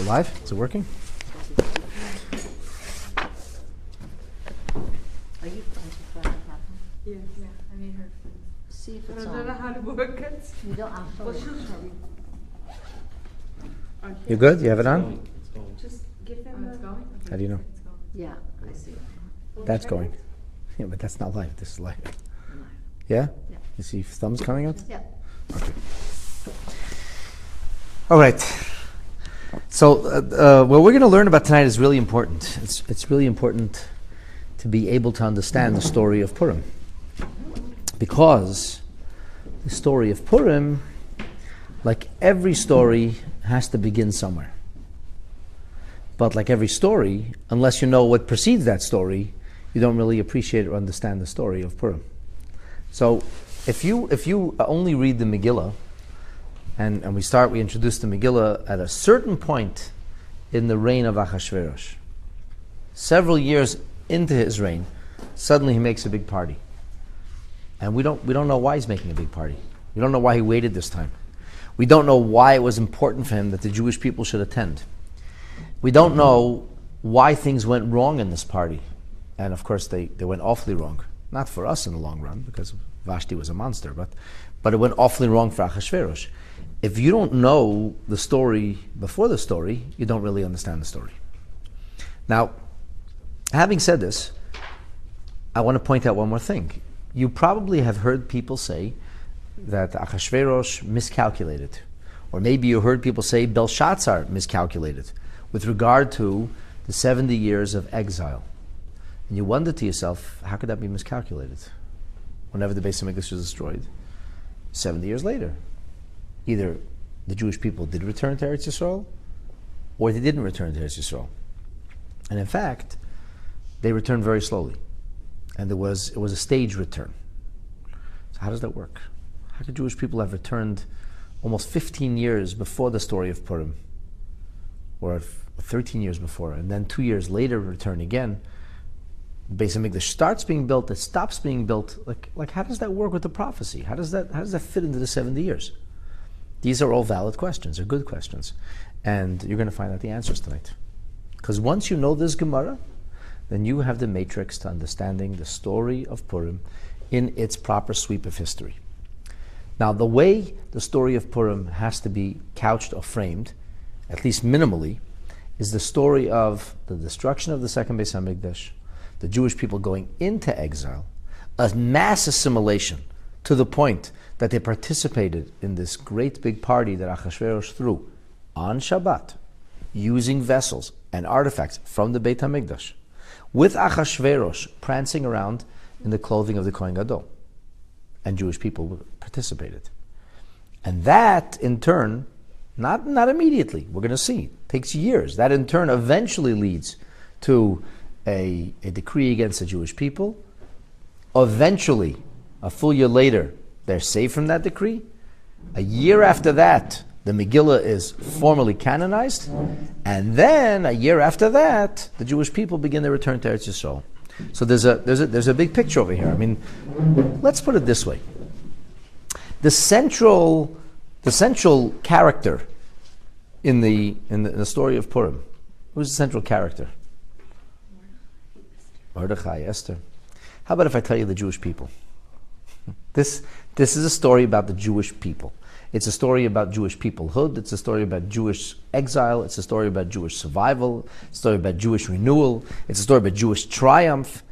it live? Is it working? Are you friends with Rabbi Kaplan? Yeah, I made her. See if I it's don't know on. how to work it. You don't, I'll show Well, you. she'll show me. Okay. You good? You have it on? Just give them it's going? Okay. How do you know? It's going. Yeah, I see it. That's going. Yeah, but that's not live. This is live. Yeah? Yeah. You see thumbs coming up? Yeah. All right. So what we're going to learn about tonight is really important. It's really important to be able to understand the story of Purim. Because the story of Purim, like every story, has to begin somewhere. But like every story, unless you know what precedes that story, you don't really appreciate or understand the story of Purim. So if you only read the Megillah, and we introduce the Megillah at a certain point in the reign of Achashverosh. Several years into his reign, suddenly he makes a big party. And we don't know why he's making a big party. We don't know why he waited this time. We don't know why it was important for him that the Jewish people should attend. We don't know why things went wrong in this party. And of course they went awfully wrong. Not for us in the long run, because Vashti was a monster, but it went awfully wrong for Achashverosh. If you don't know the story before the story, you don't really understand the story. Now, having said this, I want to point out one more thing. You probably have heard people say that Achashverosh miscalculated. Or maybe you heard people say Belshazzar miscalculated with regard to the 70 years of exile. And you wonder to yourself, how could that be miscalculated? Whenever the Beis Hamikdash was destroyed, 70 years later. Either the Jewish people did return to Eretz Yisrael, or they didn't return to Eretz Yisrael. And in fact, they returned very slowly. And it was a staged return. So how does that work? How could Jewish people have returned almost 15 years before the story of Purim? Or 13 years before, and then 2 years later return again? The Beis Hamikdash starts being built, it stops being built. Like how does that work with the prophecy? How does that fit into the 70 years? These are all valid questions, they're good questions. And you're going to find out the answers tonight. Because once you know this Gemara, then you have the matrix to understanding the story of Purim in its proper sweep of history. Now, the way the story of Purim has to be couched or framed, at least minimally, is the story of the destruction of the second Beis Hamikdash, the Jewish people going into exile, a mass assimilation to the point that they participated in this great big party that Achashverosh threw on Shabbat, using vessels and artifacts from the Beit HaMikdash, with Achashverosh prancing around in the clothing of the Kohen Gadol. And Jewish people participated. And that, in turn, not immediately, we're going to see, takes years. That, in turn, eventually leads to a decree against the Jewish people. Eventually, a full year later, they're saved from that decree. A year after that, the Megillah is formally canonized. And then, a year after that, the Jewish people begin their return to Eretz Yisrael. So there's a big picture over here. I mean, let's put it this way. The central character in the story of Purim, who's the central character? Mordechai, Esther. How about if I tell you the Jewish people? This is a story about the Jewish people. It's a story about Jewish peoplehood. It's a story about Jewish exile. It's a story about Jewish survival. It's a story about Jewish renewal. It's a story about Jewish triumph.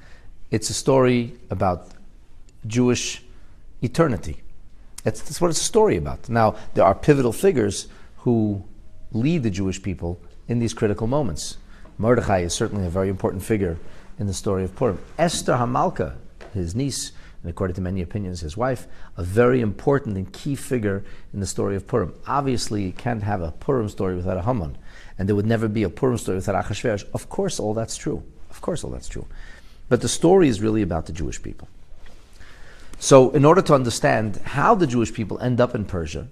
It's a story about Jewish eternity. That's what it's a story about. Now, there are pivotal figures who lead the Jewish people in these critical moments. Mordechai is certainly a very important figure in the story of Purim. Esther Hamalka, his niece, and according to many opinions, his wife, a very important and key figure in the story of Purim. Obviously, you can't have a Purim story without a Haman, and there would never be a Purim story without Achashverosh. Of course, all that's true. But the story is really about the Jewish people. So, in order to understand how the Jewish people end up in Persia,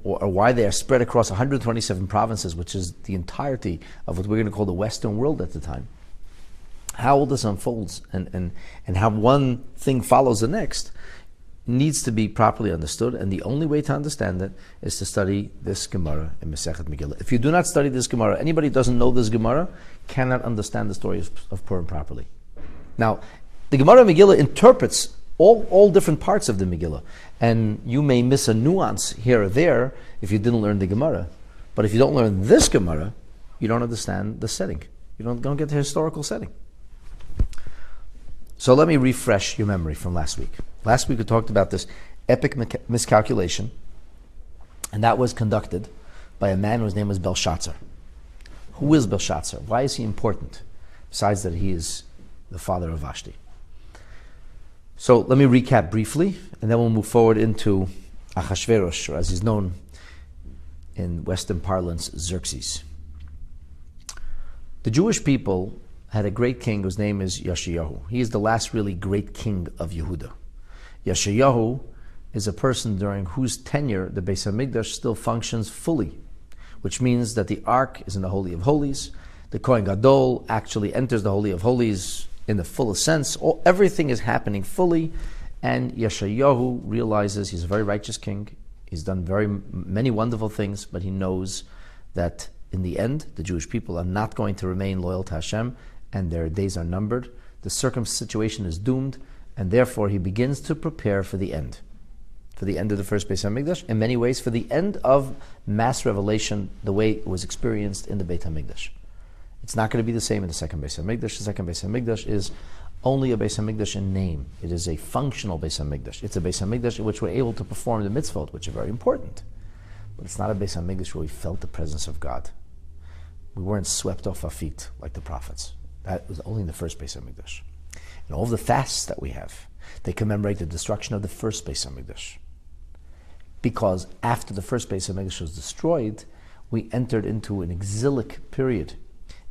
or why they are spread across 127 provinces, which is the entirety of what we're going to call the Western world at the time, how all this unfolds and how one thing follows the next, needs to be properly understood, and the only way to understand it is to study this Gemara in Masechet Megillah. If you do not study this Gemara, anybody who doesn't know this Gemara cannot understand the story of Purim properly. Now, the Gemara Megillah interprets all different parts of the Megillah, and you may miss a nuance here or there if you didn't learn the Gemara. But if you don't learn this Gemara, you don't understand the setting. You don't get the historical setting. So let me refresh your memory from last week. Last week we talked about this epic miscalculation, and that was conducted by a man whose name was Belshazzar. Who is Belshazzar? Why is he important? Besides that he is the father of Vashti. So let me recap briefly, and then we'll move forward into Achashverosh, or as he's known in Western parlance, Xerxes. The Jewish people had a great king whose name is Yeshayahu. He is the last really great king of Yehuda. Yeshayahu is a person during whose tenure the Beis HaMikdash still functions fully, which means that the Ark is in the Holy of Holies. The Kohen Gadol actually enters the Holy of Holies in the fullest sense. Everything is happening fully, and Yeshayahu realizes he's a very righteous king. He's done very many wonderful things, but he knows that in the end, the Jewish people are not going to remain loyal to Hashem, and their days are numbered. The situation is doomed, and therefore he begins to prepare for the end of the first Beis HaMikdash, in many ways for the end of mass revelation, the way it was experienced in the Beit HaMikdash. It's not going to be the same in the second Beis HaMikdash. The second Beis HaMikdash is only a Beis HaMikdash in name. It is a functional Beis HaMikdash. It's a Beis HaMikdash in which we're able to perform the mitzvot, which are very important. But it's not a Beis HaMikdash where we felt the presence of God. We weren't swept off our feet like the prophets. That was only in the first Beis HaMikdash. And all of the fasts that we have, they commemorate the destruction of the first Beis HaMikdash. Because after the first Beis HaMikdash was destroyed, we entered into an exilic period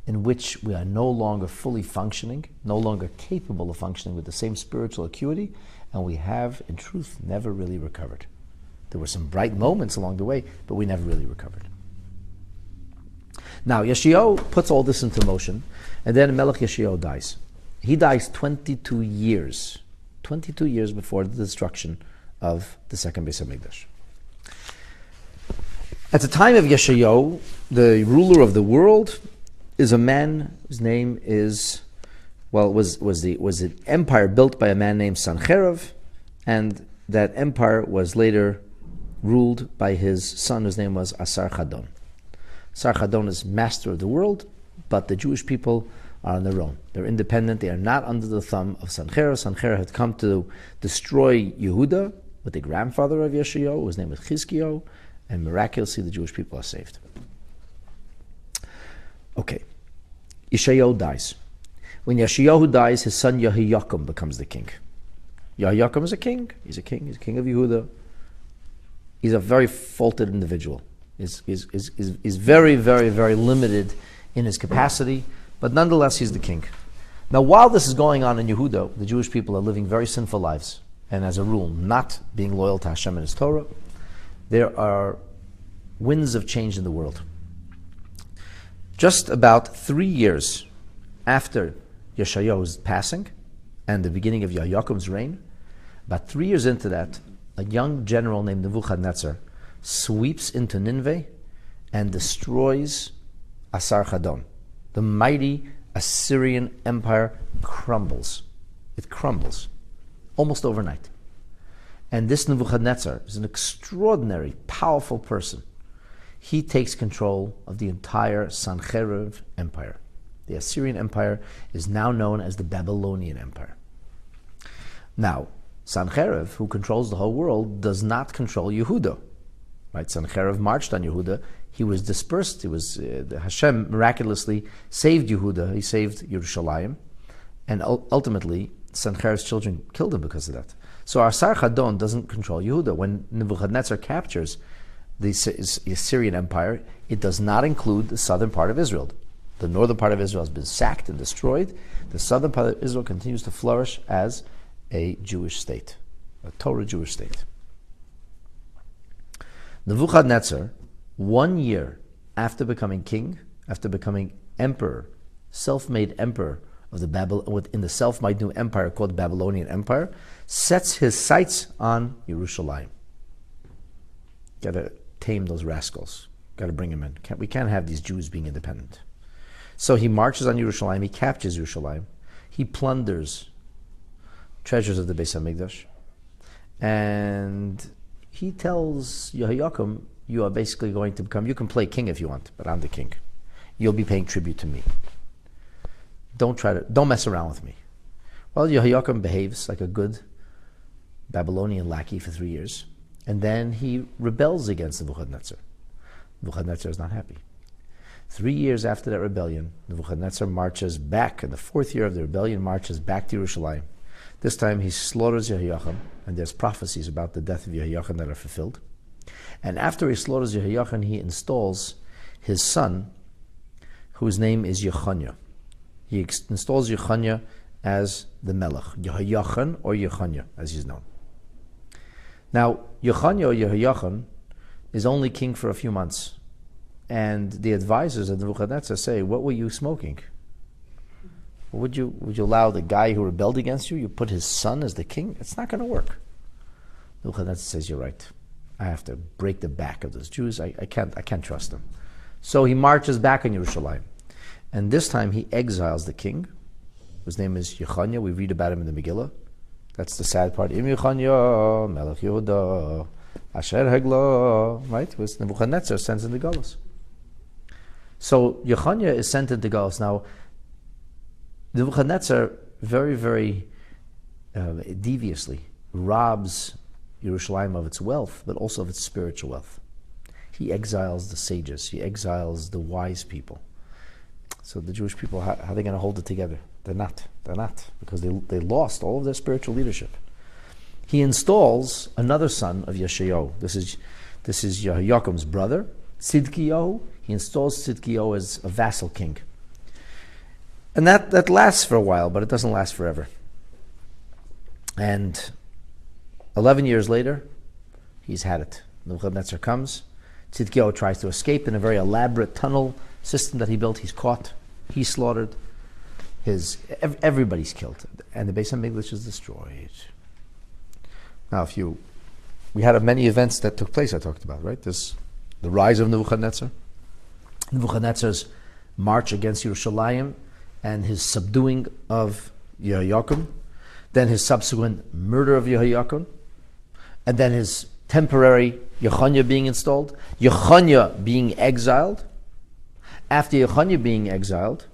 in which we are no longer fully functioning, no longer capable of functioning with the same spiritual acuity, and we have, in truth, never really recovered. There were some bright moments along the way, but we never really recovered. Now, Yeshayahu puts all this into motion, and then Melech Yeshayahu dies. He dies 22 years before the destruction of the second Beis HaMikdash. At the time of Yeshayahu, the ruler of the world is a man whose name was an empire built by a man named Sancherib, and that empire was later ruled by his son whose name was Asarchadon. Asarchadon is master of the world, but the Jewish people are on their own. They're independent. They are not under the thumb of Sancherib. Sancherib had come to destroy Yehuda with the grandfather of Yeshayahu, whose name was Chizkiyahu, and miraculously the Jewish people are saved. Okay, Yeshayahu dies. When Yeshayahu dies, his son Yehoyakim becomes the king. Yehoyakim is a king. He's a king of Yehuda. He's a very faulted individual. He's very, very, very limited in his capacity, but nonetheless he's the king. Now, while this is going on in Yehuda, the Jewish people are living very sinful lives, and as a rule, not being loyal to Hashem and His Torah. There are winds of change in the world. Just about 3 years after Yeshayahu's passing and the beginning of Yehoyakim's reign, about 3 years into that, a young general named Nebuchadnezzar sweeps into Nineveh and destroys Asarchadon. The mighty Assyrian empire crumbles. It crumbles almost overnight. And this Nebuchadnezzar is an extraordinary, powerful person. He takes control of the entire Sancherib empire. The Assyrian empire is now known as the Babylonian empire. Now, Sancherib, who controls the whole world, does not control Yehuda. Right? Sancherib marched on Yehuda. He was dispersed. Hashem miraculously saved Yehuda. He saved Yerushalayim. And ultimately, Sancherib's children killed him because of that. So Asarchadon doesn't control Yehuda. When Nebuchadnezzar captures the Assyrian empire, it does not include the southern part of Israel. The northern part of Israel has been sacked and destroyed. The southern part of Israel continues to flourish as a Jewish state, a Torah Jewish state. Nebuchadnezzar, 1 year after becoming king, after becoming emperor, self-made emperor of within the self-made new empire called the Babylonian Empire, sets his sights on Yerushalayim. Got to tame those rascals. Got to bring them in. We can't have these Jews being independent. So he marches on Yerushalayim. He captures Yerushalayim. He plunders treasures of the Beis Hamikdash, and he tells Yehoiakim, "You are basically going to become. You can play king if you want, but I'm the king. You'll be paying tribute to me. Don't mess around with me." Well, Yehoiakim behaves like a good Babylonian lackey for 3 years, and then he rebels against Nebuchadnezzar. Nebuchadnezzar is not happy. 3 years after that rebellion, Nebuchadnezzar marches back, in the 4th year of the rebellion, marches back to Yerushalayim. This time he slaughters Yehoiakim, and there's prophecies about the death of Yehoiakim that are fulfilled. And after he slaughters Yehoiakim, he installs his son, whose name is Yechoniah. He installs Yechoniah as the Melech, Yehoiachin or Yechoniah, as he's known. Now, Yechoniah or Yehoiachin is only king for a few months. And the advisors of Nebuchadnezzar say, "What were you smoking? Would you allow the guy who rebelled against you, you put his son as the king? It's not going to work." Nebuchadnezzar says, "You're right. I have to break the back of those Jews. I can't trust them." So he marches back on Yerushalayim. And this time he exiles the king, whose name is Yechoniah. We read about him in the Megillah. That's the sad part. Im Yechoniah, Melech Yehuda, Asher Hegla, right? It was Nebuchadnezzar sent into Galus. So Yechoniah is sent into Galus. Now, Nebuchadnezzar very, very deviously robs Yerushalayim of its wealth, but also of its spiritual wealth. He exiles the sages. He exiles the wise people. So the Jewish people, how are they going to hold it together? They're not, because they lost all of their spiritual leadership. He installs another son of Yeshayahu. This is Yehoiakim's brother, Tzidkiyahu. He installs Tzidkiyahu as a vassal king. And that lasts for a while, but it doesn't last forever. And 11 years later, he's had it. Nebuchadnezzar comes. Tzidkiyahu tries to escape in a very elaborate tunnel system that he built. He's caught. He's slaughtered. Everybody's killed. And the Beis Hamikdash is destroyed. Now, we had many events that took place I talked about, right? There's the rise of Nebuchadnezzar, Nebuchadnezzar's march against Yerushalayim, and his subduing of Yehoiakim, then his subsequent murder of Yehoiakim, and then his temporary Yechoniah being installed, Yechoniah being exiled. After Yechoniah being exiled,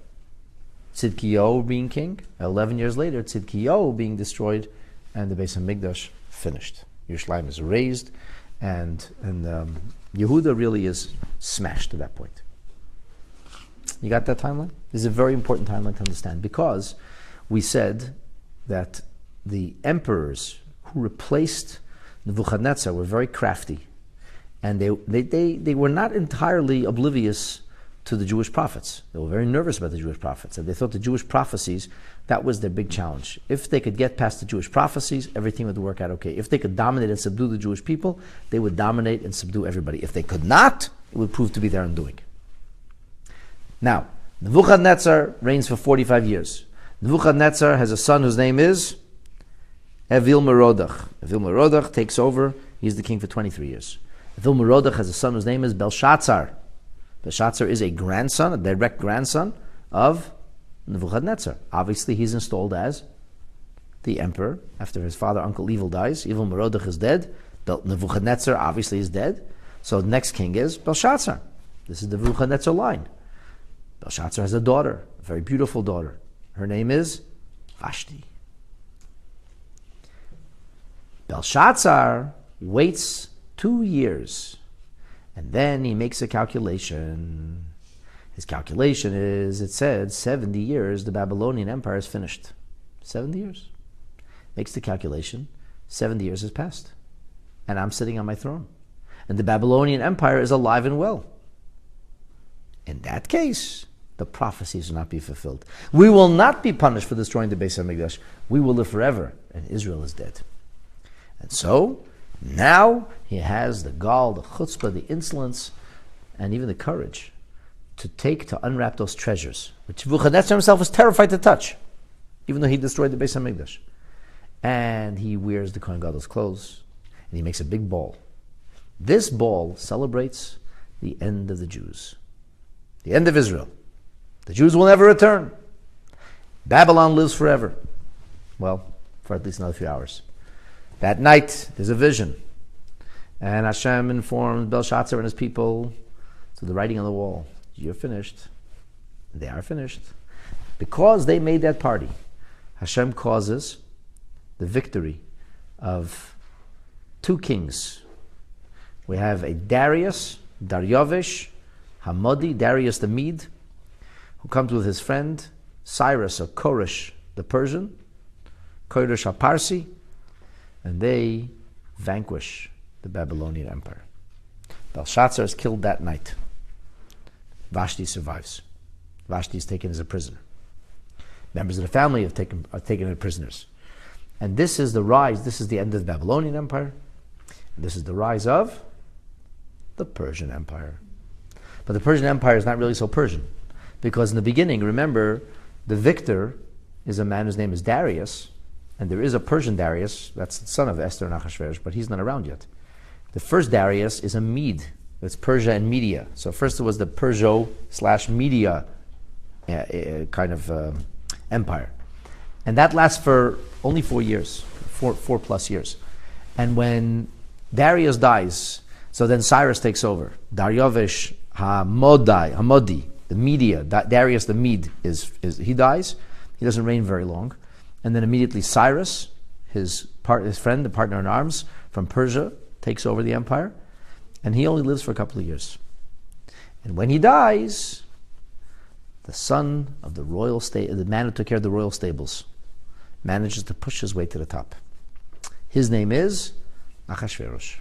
Tzidkiyahu being king. 11 years later, Tzidkiyahu being destroyed, and the Beis Hamikdash finished. Yerushalayim is razed, and Yehuda really is smashed at that point. You got that timeline? This is a very important timeline to understand, because we said that the emperors who replaced Nebuchadnezzar were very crafty, and they were not entirely oblivious to the Jewish prophets. They were very nervous about the Jewish prophets, and they thought the Jewish prophecies, that was their big challenge. If they could get past the Jewish prophecies, everything would work out okay. If they could dominate and subdue the Jewish people, they would dominate and subdue everybody. If they could not, it would prove to be their undoing. Now, Nebuchadnezzar reigns for 45 years. Nebuchadnezzar has a son whose name is Evil-Merodach. Evil-Merodach takes over. He's the king for 23 years. Evil-Merodach has a son whose name is Belshazzar. Belshazzar is a grandson, a direct grandson of Nebuchadnezzar. Obviously, he's installed as the emperor after his father, Uncle Evil, dies. Evil-Merodach is dead. Nebuchadnezzar obviously is dead. So the next king is Belshazzar. This is the Nebuchadnezzar line. Belshazzar has a daughter, a very beautiful daughter. Her name is Vashti. Belshazzar waits 2 years, and then he makes a calculation. His calculation is, it said, 70 years, the Babylonian Empire is finished. 70 years. Makes the calculation, 70 years has passed, and I'm sitting on my throne. And the Babylonian Empire is alive and well. In that case, the prophecies will not be fulfilled. We will not be punished for destroying the Beis Hamikdash. We will live forever, and Israel is dead. And so, now he has the gall, the chutzpah, the insolence, and even the courage to unwrap those treasures, which Nebuchadnezzar himself was terrified to touch. even though he destroyed the Beis HaMikdash. And he wears the Kohen Gadol's clothes, and he makes a big ball. This ball celebrates the end of the Jews, the end of Israel. The Jews will never return. Babylon lives forever. Well, for at least another few hours. That night, there's a vision. And Hashem informed Belshazzar and his people through the writing on the wall, you're finished. They are finished. Because they made that party, Hashem causes the victory of two kings. We have a Darius, Daryavish, Hamodi, Darius the Mede, who comes with his friend Cyrus or Koresh the Persian, Koresh HaParsi, and they vanquish the Babylonian Empire. Belshazzar is killed that night. Vashti survives. Vashti is taken as a prisoner. Members of the family are taken as prisoners. And this is the rise, this is the end of the Babylonian Empire. And this is the rise of the Persian Empire. But the Persian Empire is not really so Persian. Because in the beginning, remember, the victor is a man whose name is Darius. And there is a Persian Darius, that's the son of Esther and Achashverosh, but he's not around yet. The first Darius is a Mede. It's Persia and Media. So first it was the Persia/Media kind of empire. And that lasts for only 4 years, four plus years. And when Darius dies, so then Cyrus takes over. Daryavish Hamodi, the Media, Darius the Mede, he dies. He doesn't reign very long. And then immediately Cyrus, his friend, the partner in arms from Persia, takes over the empire. And he only lives for a couple of years. And when he dies, the son of the royal the man who took care of the royal stables, manages to push his way to the top. His name is Achashverosh.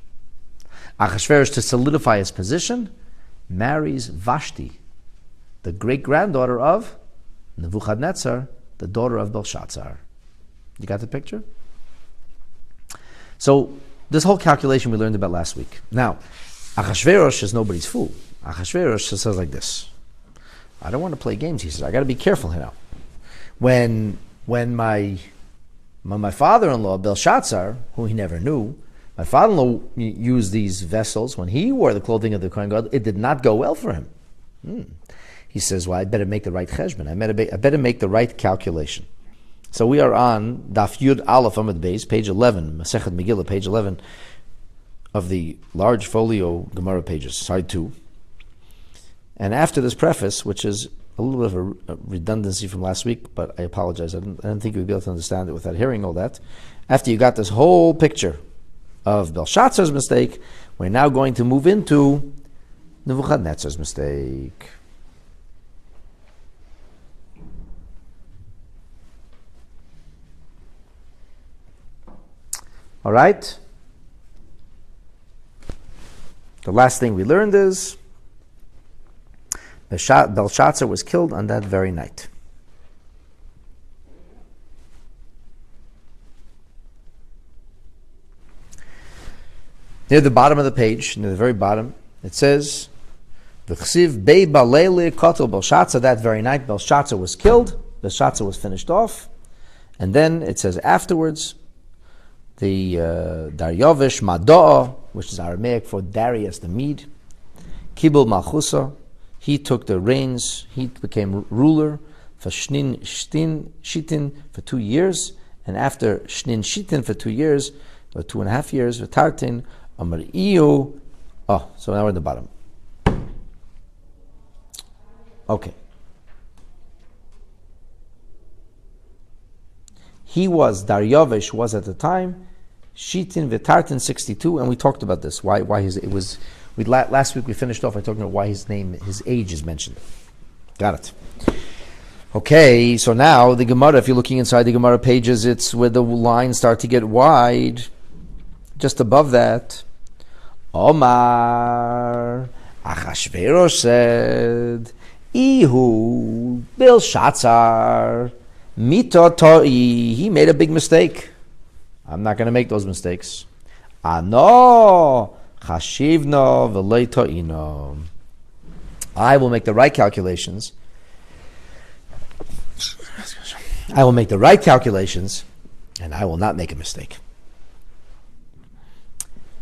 Achashverosh, to solidify his position, marries Vashti, the great-granddaughter of Nebuchadnezzar, the daughter of Belshazzar. You got the picture? So, this whole calculation we learned about last week. Now, Achashverosh is nobody's fool. Achashverosh says like this. I don't want to play games, he says. I got to be careful here now. When my father-in-law, Belshazzar, who he never knew, my father-in-law used these vessels, when he wore the clothing of the Kohen Gadol, it did not go well for him. He says, well, I better make the right cheshbon. I better make the right calculation. So we are on Daf Yud Aleph Amud Beis, page 11, Masechet Megillah, page 11 of the large folio Gemara pages, side 2. And after this preface, which is a little bit of a redundancy from last week, but I apologize, I didn't think we'd be able to understand it without hearing all that. After you got this whole picture of Belshazzar's mistake, we're now going to move into Nebuchadnezzar's mistake. All right? The last thing we learned is Belshazzar was killed on that very night. Near the bottom of the page, near the very bottom, it says, V'chsiv bei balele kotel Belshazzar, that very night Belshazzar was killed, Belshazzar was finished off, and then it says afterwards, the Daryavish Mado'a, which is Aramaic for Darius the Mede, Kibul Malchusa, he took the reins, he became ruler for Shtin for 2 years, and after Shnin Shitin for 2 years, or 2.5 years, V'tartin Amar Iyu. Oh, so now we're at the bottom. Okay. Daryavish was at the time Shitin V'tartin 62, and we talked about this. Last week we finished off by talking about why his age is mentioned. Got it. Okay, so now the Gemara, if you're looking inside the Gemara pages, it's where the lines start to get wide. Just above that, Omar Achashverosh said, Ihu Belshazzar Mito Toi, he made a big mistake. I'm not going to make those mistakes. Ano chashivno v'lei to'ino. I will make the right calculations, I will make the right calculations, and I will not make a mistake.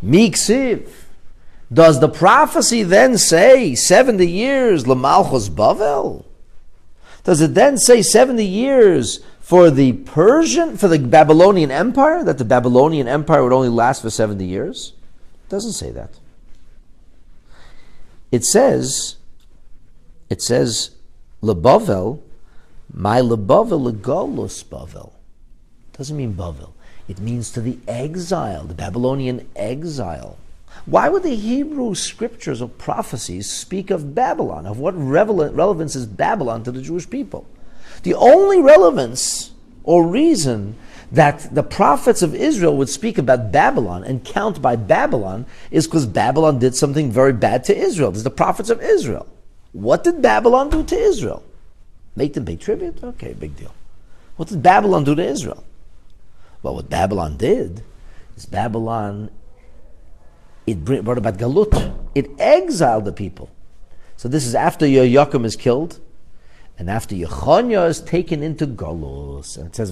Miksiv. Does the prophecy then say 70 years L'malchus Bavel? Does it then say 70 years for the Babylonian Empire? That the Babylonian Empire would only last for 70 years? It doesn't say that. It says LeBavel, my LeBavel legolus Bavel. Doesn't mean Bavel. It means to the exile, the Babylonian exile. Why would the Hebrew scriptures or prophecies speak of Babylon? Of what relevance is Babylon to the Jewish people? The only relevance or reason that the prophets of Israel would speak about Babylon and count by Babylon is because Babylon did something very bad to Israel. There's the prophets of Israel. What did Babylon do to Israel? Make them pay tribute? Okay, big deal. What did Babylon do to Israel? Well, what Babylon did is it brought about Galut. It exiled the people. So this is after Yehoiakim is killed, and after Yechonia is taken into Galus. And it says,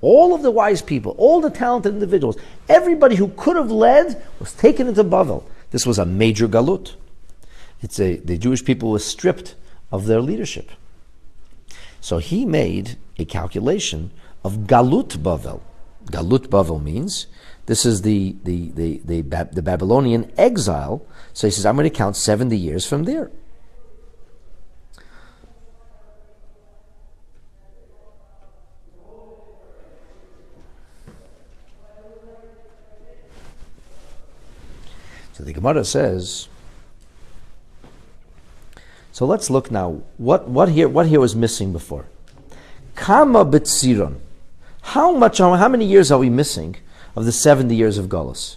all of the wise people, all the talented individuals, everybody who could have led was taken into Bavel. This was a major Galut. The Jewish people were stripped of their leadership. So he made a calculation of Galut Bavel. Galut Bavel means this is the Babylonian exile. So he says, I'm going to count 70 years from there. So the Gemara says, so let's look now, what here was missing before? Kama B'tziron. How many years are we missing of the 70 years of Galus?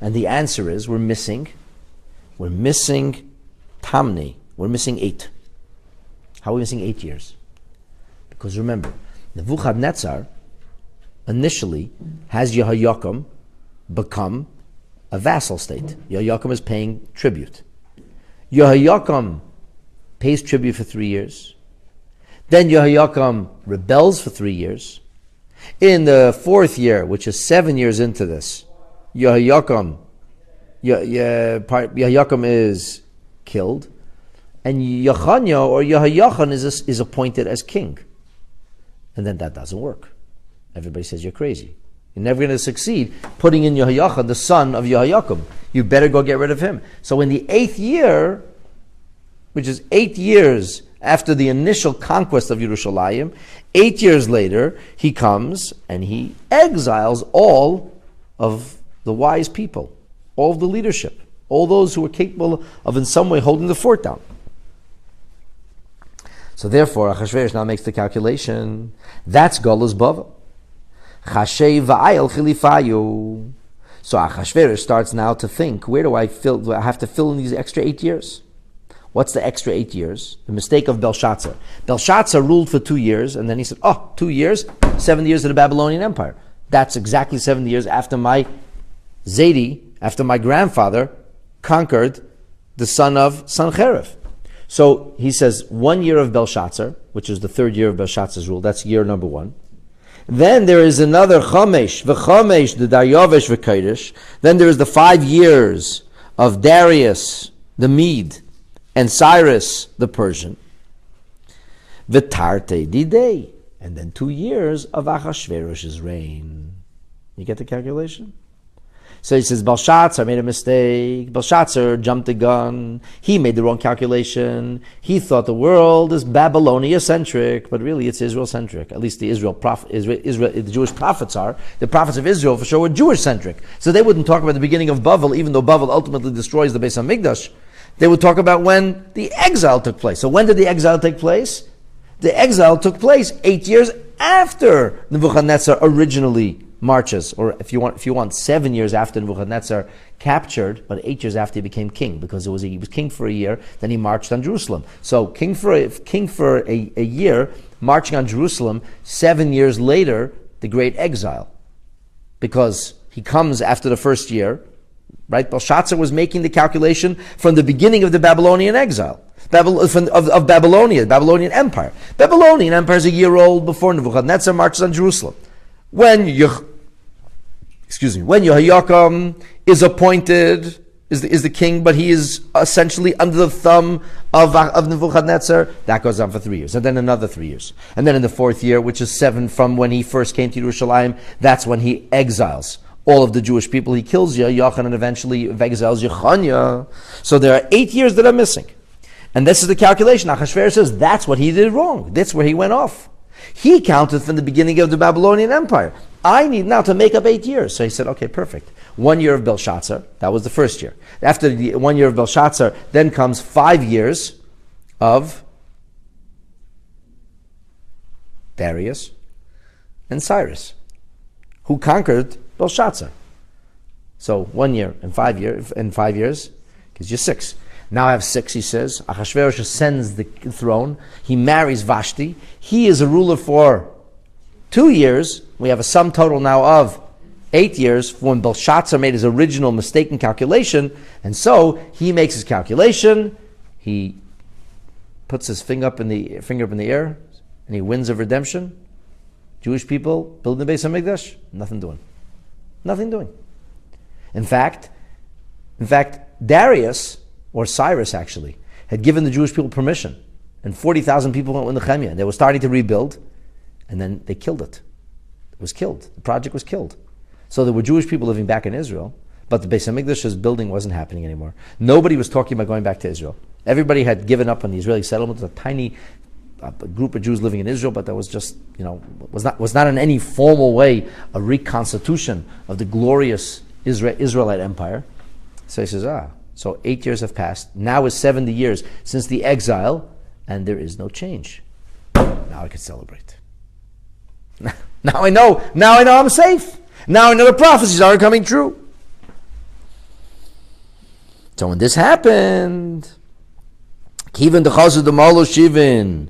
And the answer is, we're missing Tamni. We're missing 8. How are we missing 8 years? Because remember, Nebuchadnezzar initially has Yehoiakim become a vassal state. Yehoiakim is paying tribute. Yehoiakim pays tribute for 3 years. Then Yehoiakim rebels for 3 years. In the 4th year, which is 7 years into this, Yehoiakim is killed, and Yechanya or Yehoiachin is appointed as king. And then that doesn't work. Everybody says you're crazy. You're never going to succeed putting in Yehoiachin, the son of Yehoiakim. You better go get rid of him. So in the 8th year, which is 8 years after the initial conquest of Yerushalayim, 8 years later, he comes and he exiles all of the wise people, all of the leadership, all those who were capable of in some way holding the fort down. So therefore, Achashverosh now makes the calculation. That's Golus Bavel. Chashei va'ayel chilifayu. So Achashverosh starts now to think, where do I have to fill in these extra 8 years? What's the extra 8 years? The mistake of Belshazzar. Belshazzar ruled for 2 years, and then he said, 2 years, 70 years of the Babylonian Empire. That's exactly 70 years after my Zaidi, after my grandfather, conquered the son of Sancherib. So he says 1 year of Belshazzar, which is the 3rd year of Belshazzar's rule. That's year number 1. Then there is another Chomesh, v'Chomesh, the Daryavesh v'Kodesh. Then there is the 5 years of Darius, the Mede, and Cyrus, the Persian. V'Tarte Didei. And then 2 years of Achashverosh's reign. You get the calculation? So he says, Belshazzar made a mistake. Belshazzar jumped the gun. He made the wrong calculation. He thought the world is Babylonia-centric, but really it's Israel-centric. At least the the Jewish prophets are. The prophets of Israel for sure were Jewish-centric. So they wouldn't talk about the beginning of Bavel, even though Bavel ultimately destroys the Beis HaMikdash. They would talk about when the exile took place. So when did the exile take place? The exile took place 8 years after Nebuchadnezzar originally marches, or if you want 7 years after Nebuchadnezzar captured, but 8 years after he became king, because he was king for a year, then he marched on Jerusalem. So king for a year, marching on Jerusalem, 7 years later, the great exile, because he comes after the first year, Right? Belshazzar was making the calculation from the beginning of the Babylonian exile. Of Babylonia, the Babylonian Empire. Babylonian Empire is a year old before Nebuchadnezzar marches on Jerusalem. When Yehoiakim is appointed, is the king, but he is essentially under the thumb of Nebuchadnezzar, that goes on for 3 years, and then another 3 years. And then in the 4th year, which is 7 from when he first came to Jerusalem, that's when he exiles all of the Jewish people. He kills Yehoiakim and eventually exiles Yechoniah. So there are 8 years that are missing. And this is the calculation. Achashverosh says that's what he did wrong. That's where he went off. He counted from the beginning of the Babylonian Empire. I need now to make up 8 years. So he said, okay, perfect. 1 year of Belshazzar, that was the first year. After the 1 year of Belshazzar, then comes 5 years of Darius and Cyrus, who conquered Belshazzar. So 1 year and 5 years gives you 6. Now I have 6, he says. Achashverosh ascends the throne. He marries Vashti. He is a ruler for 2 years. We have a sum total now of 8 years when Belshazzar made his original mistaken calculation. And so he makes his calculation. He puts his finger up in the air and he wins of redemption. Jewish people building the Beis HaMikdash, nothing doing. Nothing doing. In fact, Darius, or Cyrus actually, had given the Jewish people permission. And 40,000 people went with Nehemiah. They were starting to rebuild, and then they killed it. It was killed. The project was killed. So there were Jewish people living back in Israel, but the Beis HaMikdash's building wasn't happening anymore. Nobody was talking about going back to Israel. Everybody had given up on the Israeli settlement. A tiny group of Jews living in Israel, but that was just, was not in any formal way a reconstitution of the glorious Israelite empire. So he says, so 8 years have passed. Now is 70 years since the exile, and there is no change. Now I can celebrate. Now I know I'm safe. Now I know the prophecies are coming true. So when this happened, Kivan the Chazud the Malo Shivin,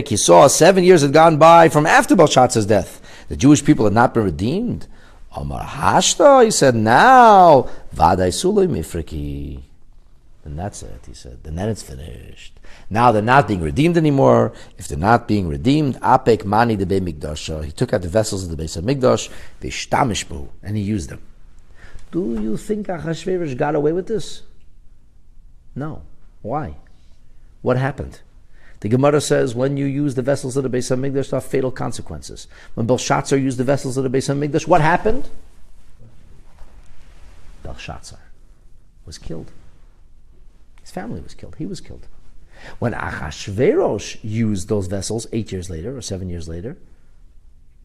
he saw 7 years had gone by from after Belshazzar's death. The Jewish people had not been redeemed. Omar Hashta, he said, now Vaday Sulay Mifriki. And that's it, he said. And then it's finished. Now they're not being redeemed anymore. If they're not being redeemed, Apek Mani de Be Mikdash. He took out the vessels of the Beis HaMikdash, Vishtamishbu, and he used them. Do you think Achashverosh got away with this? No. Why? What happened? The Gemara says when you use the vessels of the Beis HaMikdash, there are fatal consequences. When Belshazzar used the vessels of the Beis HaMikdash, what happened? Belshazzar was killed. His family was killed. He was killed. When Achashverosh used those vessels 8 years later or 7 years later,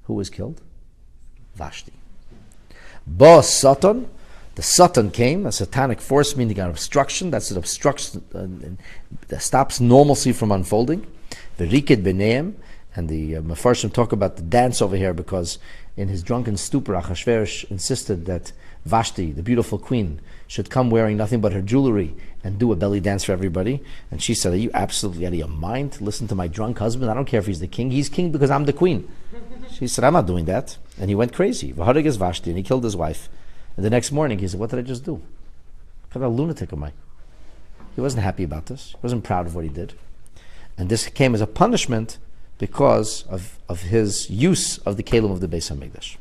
who was killed? Vashti. Ba Satan, the Satan came, a satanic force meaning an obstruction. That's an obstruction that stops normalcy from unfolding. The Rikid Beneim, and the Mefarshim talk about the dance over here because in his drunken stupor, Achashverosh insisted that Vashti, the beautiful queen, should come wearing nothing but her jewelry and do a belly dance for everybody. And she said, are you absolutely out of your mind? Listen to my drunk husband. I don't care if he's the king. He's king because I'm the queen. She said, I'm not doing that. And he went crazy. V'haragas Vashti, and he killed his wife. And the next morning he said, what did I just do? What kind of a lunatic am I? He wasn't happy about this. He wasn't proud of what he did. And this came as a punishment because of his use of the Kalim of the Beis HaMikdash.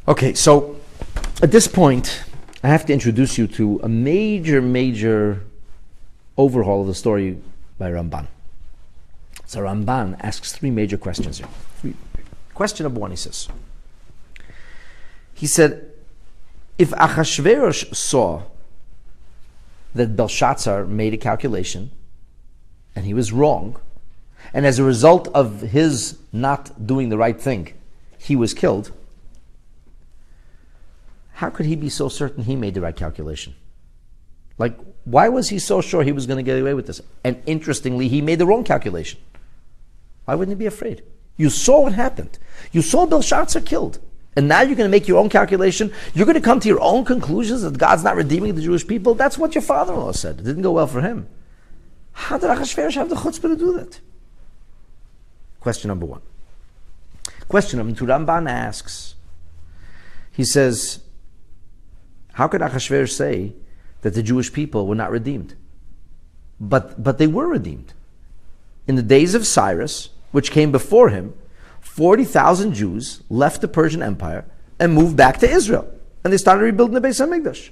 Okay, so at this point, I have to introduce you to a major overhaul of the story by Ramban. So Ramban asks 3 major questions here. Question number 1, he said, if Achashverosh saw that Belshazzar made a calculation and he was wrong, and as a result of his not doing the right thing, he was killed, how could he be so certain he made the right calculation? Like, why was he so sure he was going to get away with this? And interestingly, he made the wrong calculation. Why wouldn't he be afraid? You saw what happened. You saw Belshazzar killed. And now you're going to make your own calculation. You're going to come to your own conclusions that God's not redeeming the Jewish people. That's what your father-in-law said. It didn't go well for him. How did Achashverosh have the chutzpah to do that? Question number 1. Question number 2, Ramban asks, he says, How could Achashverosh say that the Jewish people were not redeemed? But they were redeemed. In the days of Cyrus, which came before him, 40,000 Jews left the Persian Empire and moved back to Israel. And they started rebuilding the Beis HaMikdash.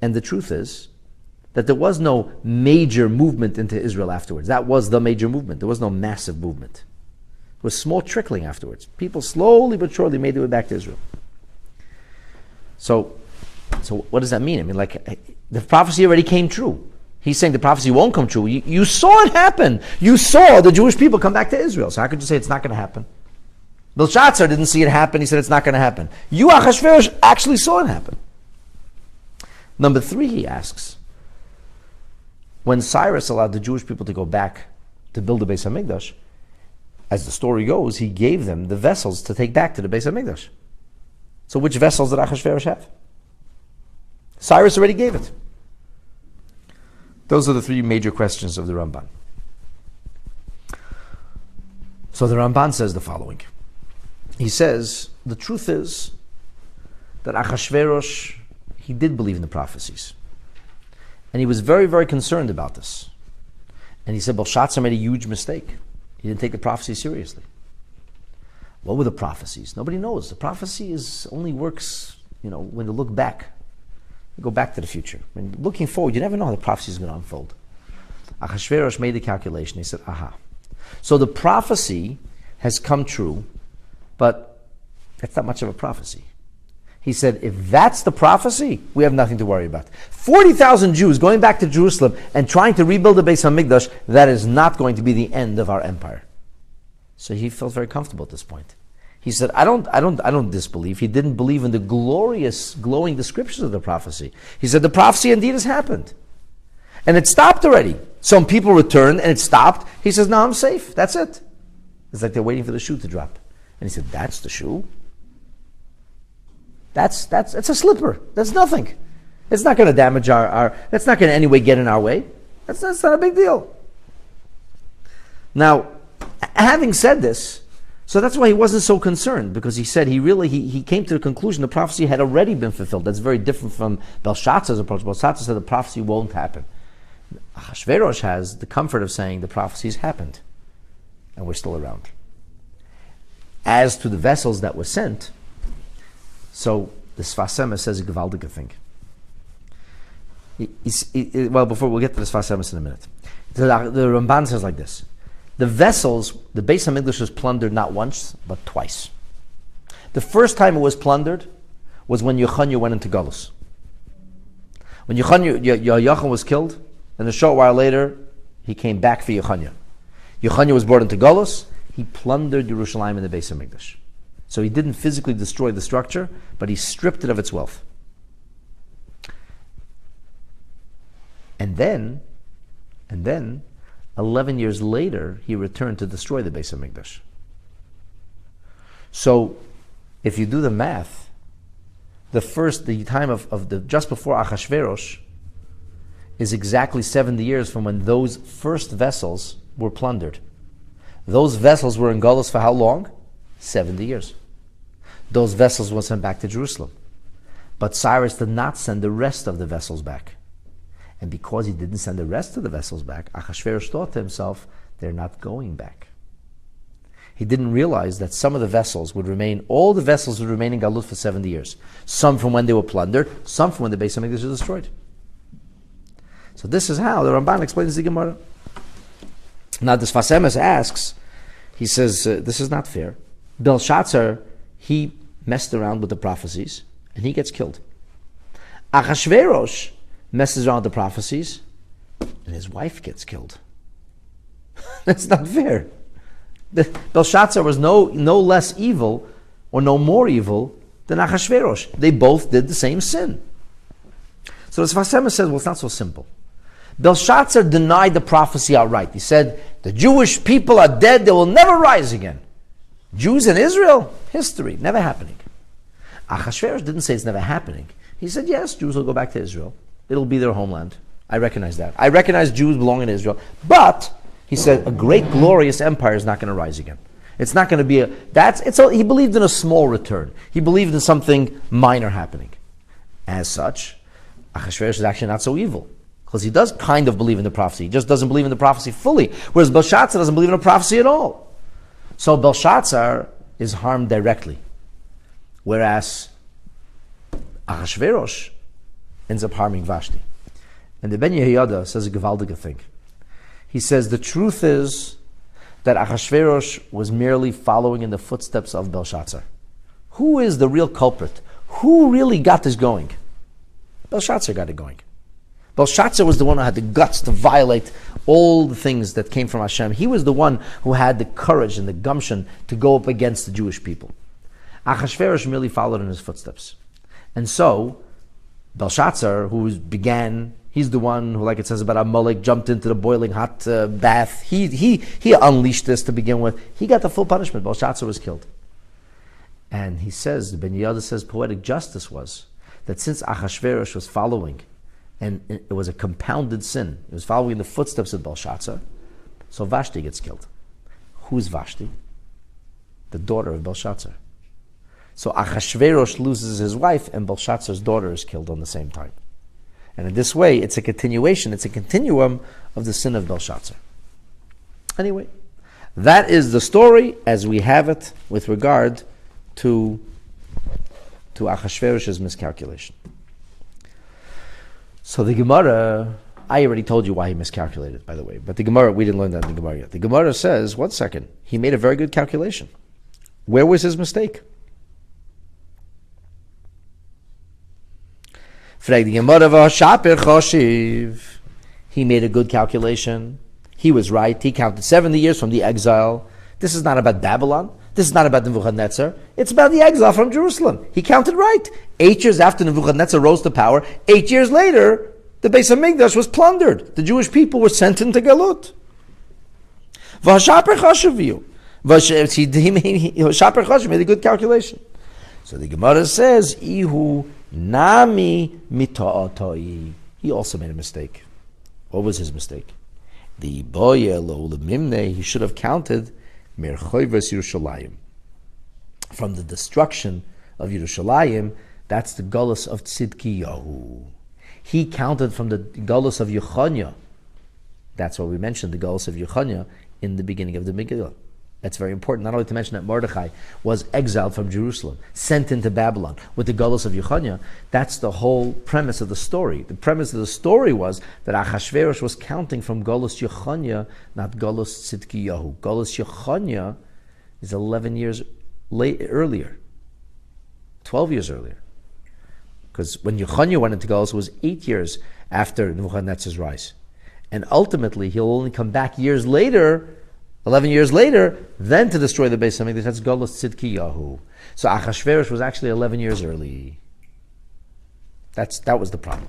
And the truth is that there was no major movement into Israel afterwards. That was the major movement. There was no massive movement. It was small trickling afterwards. People slowly but surely made their way back to Israel. So what does that mean? I mean, the prophecy already came true. He's saying the prophecy won't come true. You saw it happen. You saw the Jewish people come back to Israel. So how could you say it's not going to happen? Belshazzar didn't see it happen. He said it's not going to happen. You, Achashverosh, actually saw it happen. Number 3, he asks, when Cyrus allowed the Jewish people to go back to build the Beis HaMikdash, as the story goes, he gave them the vessels to take back to the Beis HaMikdash. So which vessels did Achashverosh have? Cyrus already gave it. Those are the 3 major questions of the Ramban. So the Ramban says the following. He says, the truth is that Achashverosh, he did believe in the prophecies. And he was very, very concerned about this. And he said, Belshazzar made a huge mistake. He didn't take the prophecy seriously. What were the prophecies? Nobody knows. The prophecy only works, when you look back. You go back to the future. When looking forward, you never know how the prophecy is going to unfold. Achashverosh made the calculation. He said, aha. So the prophecy has come true, but that's not much of a prophecy. He said, if that's the prophecy, we have nothing to worry about. 40,000 Jews going back to Jerusalem and trying to rebuild the Beis HaMikdash, that is not going to be the end of our empire. So he felt very comfortable at this point. He said, I don't disbelieve. He didn't believe in the glorious, glowing descriptions of the prophecy. He said, the prophecy indeed has happened. And it stopped already. Some people returned and it stopped. He says, no, I'm safe. That's it. It's like they're waiting for the shoe to drop. And he said, that's the shoe? It's a slipper. That's nothing. It's not going to damage that's not going to in any way get in our way. That's not a big deal. Now, having said this, so that's why he wasn't so concerned, because he said he came to the conclusion the prophecy had already been fulfilled. That's very different from Belshazzar's approach. Belshazzar said the prophecy won't happen. Achashverosh has the comfort of saying the prophecies happened, and we're still around. As to the vessels that were sent, so the Sfas Emes says a gewaldige thing. Before we'll get to the Sfas Emes in a minute. The Ramban says like this. The vessels, the Beis HaMikdash was plundered not once, but twice. The first time it was plundered was when Yechonyah went into Galus. When Yocham was killed, and a short while later, he came back for Yechonyah. Yechonyah was brought into Galus. He plundered Yerushalayim in the Beis HaMikdash. So he didn't physically destroy the structure, but he stripped it of its wealth. And then, 11 years later, he returned to destroy the Beis HaMikdash. So, if you do the math, the time of just before Achashverosh is exactly 70 years from when those first vessels were plundered. Those vessels were in Galus for how long? 70 years. Those vessels were sent back to Jerusalem. But Cyrus did not send the rest of the vessels back. And because he didn't send the rest of the vessels back, Achashverosh thought to himself, they're not going back. He didn't realize that some of the vessels would remain, all the vessels would remain in Galut for 70 years. Some from when they were plundered, some from when the Beis HaMikdash was destroyed. So this is how the Ramban explains the Gemara. Now the Sfas Emes asks, he says, this is not fair. Belshazzar, he messed around with the prophecies, and he gets killed. Achashverosh messes around with the prophecies, and his wife gets killed. That's not fair. Belshazzar was no less evil, or no more evil, than Achashverosh. They both did the same sin. So the Sfas Emes says, well, it's not so simple. Belshazzar denied the prophecy outright. He said, the Jewish people are dead, they will never rise again. Jews in Israel, history, never happening. Achashverosh didn't say it's never happening. He said, yes, Jews will go back to Israel. It'll be their homeland. I recognize that. I recognize Jews belong in Israel. But, he said, a great glorious empire is not going to rise again. It's not going to be he believed in a small return. He believed in something minor happening. As such, Achashverosh is actually not so evil, because he does kind of believe in the prophecy. He just doesn't believe in the prophecy fully, whereas Belshazzar doesn't believe in the prophecy at all. So Belshazzar is harmed directly, whereas Achashverosh ends up harming Vashti. And the Ben Yehoyada says a gewaldige thing. He says the truth is that Achashverosh was merely following in the footsteps of Belshazzar. Who is the real culprit? Who really got this going? Belshazzar got it going. Belshazzar was the one who had the guts to violate all the things that came from Hashem. He was the one who had the courage and the gumption to go up against the Jewish people. Achashverosh merely followed in his footsteps. And so, Belshazzar, he's the one who, like it says about Amalek, jumped into the boiling hot bath. He unleashed this to begin with. He got the full punishment. Belshazzar was killed. And he says, the Ben Yehoyada says, poetic justice was that since Achashverosh was following, and it was a compounded sin, it was following the footsteps of Belshazzar, so Vashti gets killed. Who's Vashti? The daughter of Belshazzar. So Achashverosh loses his wife, and Belshazzar's daughter is killed on the same time. And in this way, it's a continuation, it's a continuum of the sin of Belshazzar. Anyway, that is the story as we have it with regard to Achashverosh's miscalculation. So the Gemara, I already told you why he miscalculated, by the way, but the Gemara, we didn't learn that in the Gemara yet. The Gemara says, 1 second, he made a very good calculation. Where was his mistake? He made a good calculation. He was right. He counted 70 years from the exile. This is not about Babylon. This is not about Nebuchadnezzar. It's about the exile from Jerusalem. He counted right. 8 years after Nebuchadnezzar rose to power, 8 years later, the Beis HaMikdash was plundered. The Jewish people were sent into Galut. He made a good calculation. So the Gemara says, Ihu nami mita'atoi. He also made a mistake. What was his mistake? The he should have counted Yerushalayim. From the destruction of Yerushalayim, that's the Golus of Tzidkiyahu. He counted from the Golus of Yechoniah. That's why we mentioned the Golus of Yechoniah in the beginning of the Megillah. That's very important, not only to mention that Mordechai was exiled from Jerusalem, sent into Babylon with the Golus of Yechoniah. That's the whole premise of the story. The premise of the story was that Achashverosh was counting from Golus Yechoniah, not Golus Tzidkiyahu. Golus Yechoniah is 11 years earlier, 12 years earlier. Because when Yechoniah went into Golus, it was 8 years after Nebuchadnezzar's rise. And ultimately, he'll only come back years later, 11 years later, then to destroy the Beis HaMikdash. That's Golus Tzidkiyahu. So Achashverosh was actually 11 years early. That was the problem.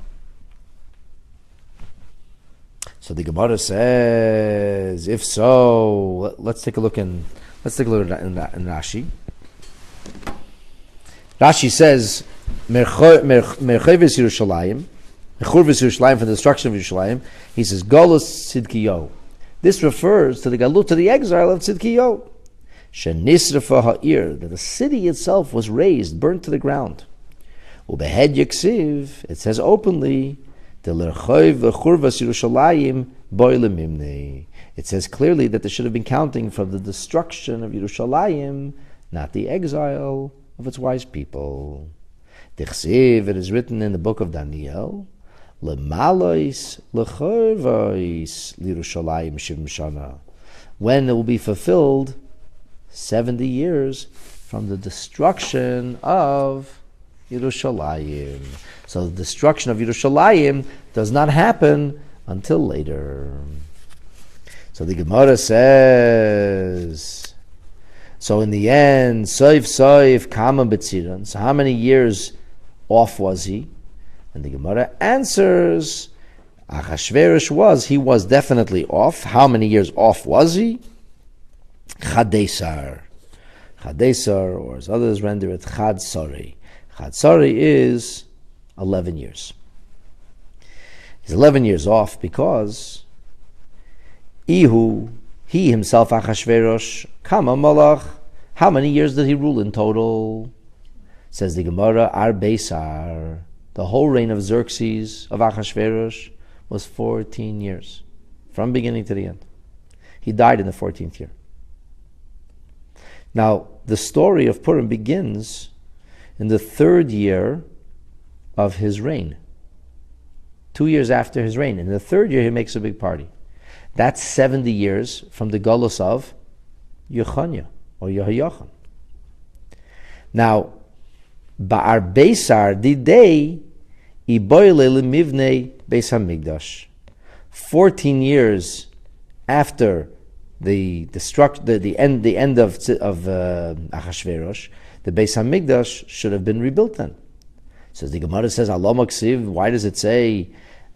So the Gemara says, if so, let's take a look in Rashi. Rashi says, Mercheves Yerushalayim, Mechurves Yerushalayim, for the destruction of Yerushalayim. He says, Golus Tzidkiyahu. This refers to the Galut, to the exile of Tzidkiyahu. Shenisrafa ha'ir, that the city itself was razed, burnt to the ground. Ubehed Yaksiv, it says openly, it says clearly that they should have been counting from the destruction of Yerushalayim, not the exile of its wise people. Dichsiv, it is written in the book of Daniel, Lemalois lechorvos l'Yerushalayim shivim shana, when it will be fulfilled 70 years from the destruction of Yerushalayim. So the destruction of Yerushalayim does not happen until later. So the Gemara says, so in the end, soif kama betziran. So how many years off was he? And the Gemara answers, Achashverosh was definitely off. How many years off was he? Chadesar. Chadesar, or as others render it, Chadsari. Chadsari is 11 years. He's 11 years off because Ihu, He himself, Achashverosh, Kama Malach, how many years did he rule in total? Says the Gemara, Ar Beisar. The whole reign of Xerxes, of Achashverosh, was 14 years, from beginning to the end. He died in the 14th year. Now, the story of Purim begins in the 3rd year of his reign. 2 years after his reign. In the 3rd year, he makes a big party. That's 70 years from the Golus of Yechoniah, or Yehoiachin. Now, Ba'ar Beisar Didei Iboyle Lemivnei Beis Hamikdash. 14 years after the end of Achashverosh, the Beis Hamikdash should have been rebuilt then. So the Gemara says, Allah Maksiv, why does it say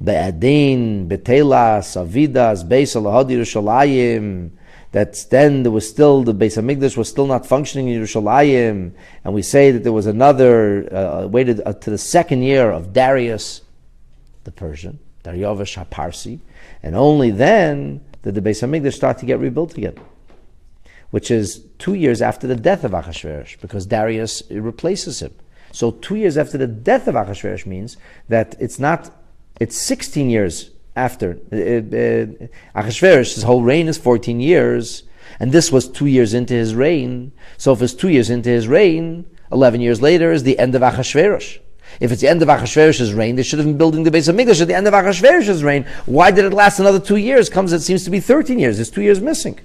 Be'adin, Betelas, Avidas, Beis Alahad Yerushalayim? That then there was still, the Beis Hamikdash was still not functioning in Yerushalayim, and we say that there was another, waited to the 2nd year of Darius, the Persian, Darius HaParsi, and only then did the Beis Hamikdash start to get rebuilt again, which is 2 years after the death of Achashverosh, because Darius replaces him. So 2 years after the death of Achashverosh means that it's 16 years after. Achashverosh's whole reign is 14 years, and this was 2 years into his reign. So if it's 2 years into his reign, 11 years later is the end of Achashverosh. If it's the end of Achashverosh's reign, they should have been building the Beis Hamikdash at the end of Achashverosh's reign. Why did it last another 2 years? It seems to be 13 years. There's 2 years missing.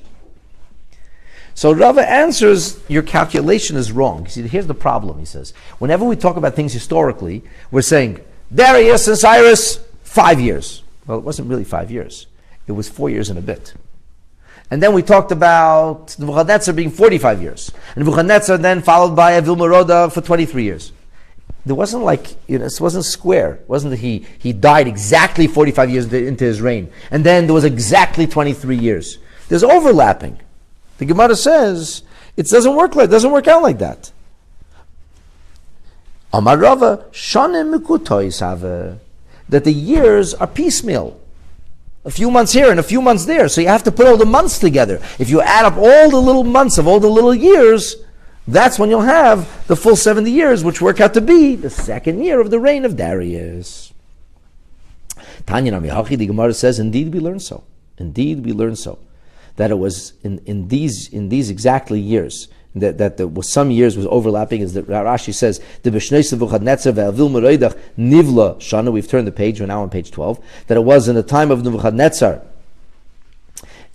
So Rava answers, your calculation is wrong. See, here's the problem, he says. Whenever we talk about things historically, we're saying, Darius and Cyrus, 5 years. Well, it wasn't really 5 years. It was 4 years and a bit. And then we talked about Nebuchadnezzar being 45 years. And Nebuchadnezzar then followed by Evil-Merodach for 23 years. There wasn't it wasn't square. It wasn't that he died exactly 45 years into his reign. And then there was exactly 23 years. There's overlapping. The Gemara says it doesn't work out like that. Amar Rava, Shanim Mikutois have, that the years are piecemeal. A few months here and a few months there. So you have to put all the months together. If you add up all the little months of all the little years, that's when you'll have the full 70 years, which work out to be the 2nd year of the reign of Darius. Tanya Namihachi, the Gemara says, indeed we learn so. Indeed we learn so. That it was in these exactly years, that there was some years was overlapping, as the Rashi says, the B'shnei Nebuchadnezzar ve'avil meroidach nivla shana. We've turned the page, we're now on page 12. That it was in the time of Nebuchadnezzar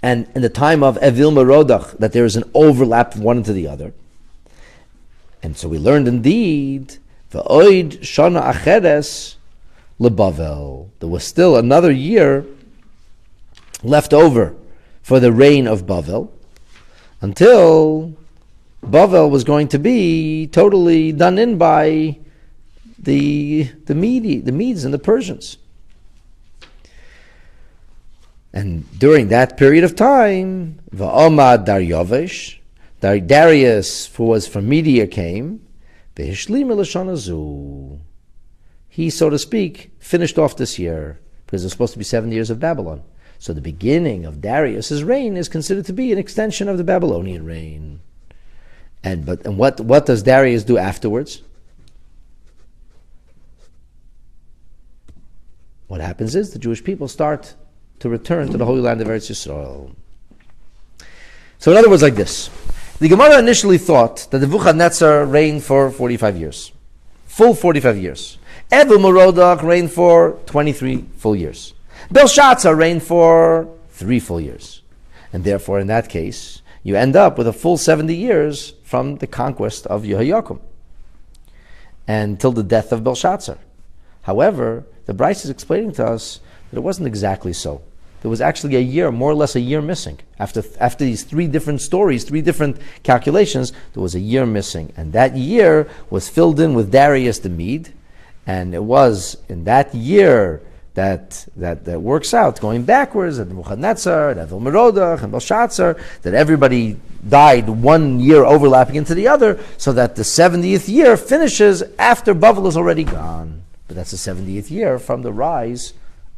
and in the time of Evil Merodach that there is an overlap from one into the other. And so we learned indeed, ve'oid shana acheres lebavel. There was still another year left over for the reign of Bavel, until Bavel was going to be totally done in by the Medes and the Persians. And during that period of time, Va'omad Darius, who was from Media, came, V'hishlim elashanazu. He, so to speak, finished off this year, because it's supposed to be 7 years of Babylon. So the beginning of Darius's reign is considered to be an extension of the Babylonian reign. And what does Darius do afterwards? What happens is the Jewish people start to return to the Holy Land of Eretz Yisrael. So in other words, like this. The Gemara initially thought that Nebuchadnezzar reigned for 45 years. Full 45 years. Evil-Merodach reigned for 23 full years. Belshazzar reigned for 3 full years. And therefore, in that case, you end up with a full 70 years from the conquest of Yehoiakim until the death of Belshazzar. However, the Bryce is explaining to us that it wasn't exactly so. There was actually a year, more or less a year missing. After these 3 different stories, 3 different calculations, there was a year missing. And that year was filled in with Darius the Mede. And it was in that year that works out, going backwards, at Nebuchadnezzar, at Evil-Merodach, and Belshazzar, that everybody died 1 year overlapping into the other, so that the 70th year finishes after Bavel is already gone. But that's the 70th year from the rise